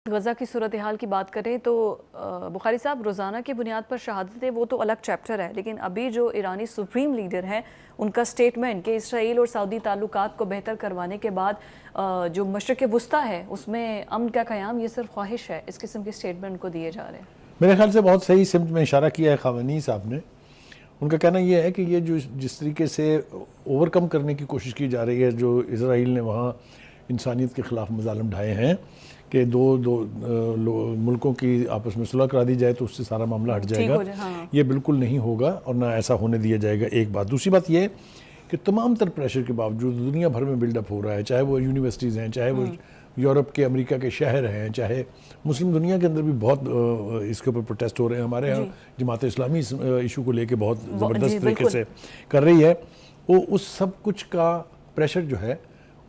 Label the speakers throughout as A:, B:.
A: غزہ کی صورتحال کی بات کریں تو بخاری صاحب روزانہ کی بنیاد پر شہادتیں وہ تو الگ چیپٹر ہے، لیکن ابھی جو ایرانی سپریم لیڈر ہیں ان کا سٹیٹمنٹ کہ اسرائیل اور سعودی تعلقات کو بہتر کروانے کے بعد جو مشرق وسطیٰ ہے اس میں امن کا قیام یہ صرف خواہش ہے، اس قسم کے سٹیٹمنٹ کو دیے جا رہے ہیں۔
B: میرے خیال سے بہت صحیح سمت میں اشارہ کیا ہے خامنئی صاحب نے۔ ان کا کہنا یہ ہے کہ یہ جو جس طریقے سے اوور کم کرنے کی کوشش کی جا رہی ہے، جو اسرائیل نے وہاں انسانیت کے خلاف مظالم ڈھائے ہیں کہ دو ملکوں کی آپس میں صلح کرا دی جائے تو اس سے سارا معاملہ ہٹ جائے گا، یہ بالکل نہیں ہوگا اور نہ ایسا ہونے دیا جائے گا۔ ایک بات، دوسری بات یہ کہ تمام تر پریشر کے باوجود دنیا بھر میں بلڈ اپ ہو رہا ہے، چاہے وہ یونیورسٹیز ہیں، چاہے وہ یورپ کے امریکہ کے شہر ہیں، چاہے مسلم دنیا کے اندر بھی بہت اس کے اوپر پروٹیسٹ ہو رہے ہیں۔ ہمارے ہاں جماعت اسلامی اس ایشو کو لے کے بہت زبردست طریقے سے کر رہی ہے۔ وہ اس سب کچھ کا پریشر جو ہے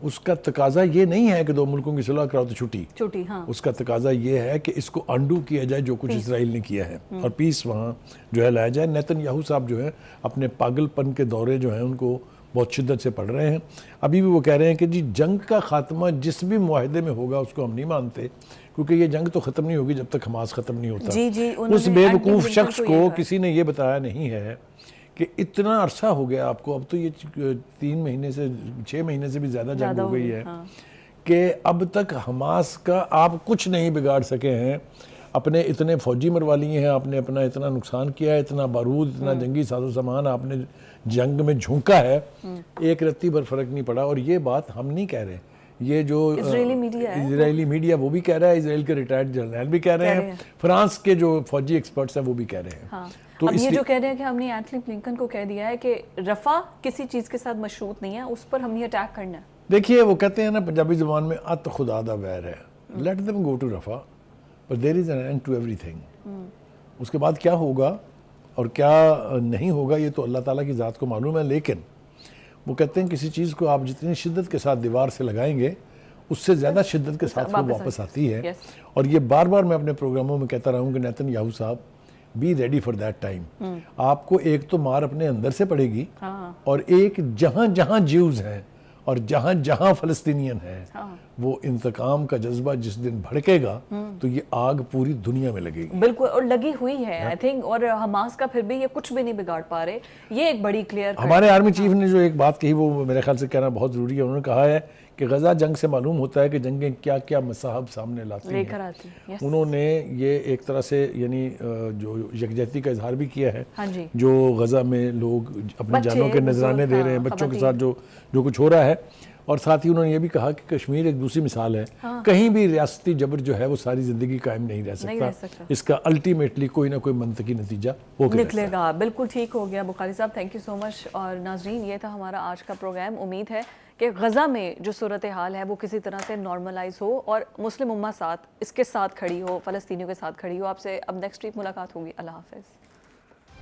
B: اس کا تقاضا یہ نہیں ہے کہ دو ملکوں کی صلح کراؤ تو چھٹی، اس کا تقاضا یہ ہے کہ اس کو انڈو کیا جائے جو کچھ اسرائیل نے کیا ہے اور پیس وہاں جو ہے لایا جائے۔ نیتن یاہو صاحب جو ہے اپنے پاگل پن کے دورے جو ہیں ان کو بہت شدت سے پڑھ رہے ہیں۔ ابھی بھی وہ کہہ رہے ہیں کہ جی جنگ کا خاتمہ جس بھی معاہدے میں ہوگا اس کو ہم نہیں مانتے، کیونکہ یہ جنگ تو ختم نہیں ہوگی جب تک حماس ختم نہیں ہوتا۔ اس بے وقوف شخص کو کسی نے یہ بتایا نہیں ہے کہ اتنا عرصہ ہو گیا آپ کو، اب تو یہ 3 مہینے سے 6 مہینے سے بھی زیادہ جنگ ہو گئی ہے کہ اب تک حماس کا آپ کچھ نہیں بگاڑ سکے ہیں۔ اپنے اتنے فوجی مروا لیے ہیں، آپ نے اپنا اتنا نقصان کیا ہے، اتنا بارود، اتنا جنگی ساز و سامان آپ نے جنگ میں جھونکا ہے، ایک رتی بھر فرق نہیں پڑا۔ اور یہ بات ہم نہیں کہہ رہے، یہ جو اسرائیلی میڈیا وہ بھی کہہ رہا ہے، اسرائیل کے ریٹائرڈ جرنیل بھی کہہ رہے ہیں، فرانس کے جو فوجی ایکسپرٹس ہیں وہ بھی کہہ رہے ہیں۔
A: تو اب یہ جو کہہ رہے ہیں کہ ہم نے اینتھنی بلنکن کو کہہ دیا ہے کہ رفح کسی چیز کے ساتھ مشروط نہیں ہے، اس پر ہم نے اٹیک کرنا ہے۔
B: دیکھیے وہ کہتے ہیں نا پنجابی زبان میں ات خدا دا ویر ہے، let them go to Rafah but there is an end to everything۔ اس کے بعد کیا ہوگا اور کیا نہیں ہوگا یہ تو اللہ تعالیٰ کی ذات کو معلوم ہے، لیکن وہ کہتے ہیں کسی چیز کو آپ جتنی شدت کے ساتھ دیوار سے لگائیں گے اس سے زیادہ شدت کے ساتھ وہ واپس آتی ہے۔ اور یہ بار بار میں اپنے پروگراموں میں کہتا رہا ہوں کہ نیتن یاہو صاحب be ready for that time. آپ کو ایک تو مار اپنے اندر سے پڑے گی اور ایک جہاں جہاں جیوز ہیں اور جہاں جہاں فلسطینین ہیں وہ انتقام کا جذبہ جس دن بھڑکے گا تو یہ آگ پوری دنیا میں لگے گی۔
A: بالکل، اور لگی ہوئی ہے آئی تھنک، اور حماس کا پھر بھی یہ کچھ بھی نہیں بگاڑ پا رہے، یہ ایک بڑی کلیئر۔
B: ہمارے آرمی چیف نے جو ایک بات کہی وہ میرے خیال سے کہنا بہت ضروری ہے۔ انہوں نے کہا ہے کہ غزہ جنگ سے معلوم ہوتا ہے کہ جنگیں کیا کیا مصاحب سامنے لاتی ہیں۔ انہوں نے یہ ایک طرح سے یعنی جو یکجہتی کا اظہار بھی کیا ہے، جو غزہ میں لوگ اپنی جانوں کے نذرانے دے رہے ہیں، بچوں کے ساتھ جو کچھ ہو رہا ہے، اور ساتھ ہی انہوں نے یہ بھی کہا کہ کشمیر ایک دوسری مثال ہے، کہیں بھی ریاستی جبر جو ہے وہ ساری زندگی قائم نہیں رہ سکتا، اس کا الٹیمیٹلی کوئی نہ کوئی منطقی نتیجہ نکلے گا۔
A: بالکل ٹھیک ہو گیا بخاری صاحب، تھینک یو سو مچ۔ اور ناظرین یہ تھا ہمارا آج کا پروگرام۔ امید ہے کہ غزہ میں جو صورتحال ہے وہ کسی طرح سے نارملائز ہو اور مسلم امہ ساتھ اس کے ساتھ کھڑی ہو، فلسطینیوں کے ساتھ کھڑی ہو۔ آپ سے اب نیکسٹ ویک ملاقات ہوگی۔ اللہ حافظ۔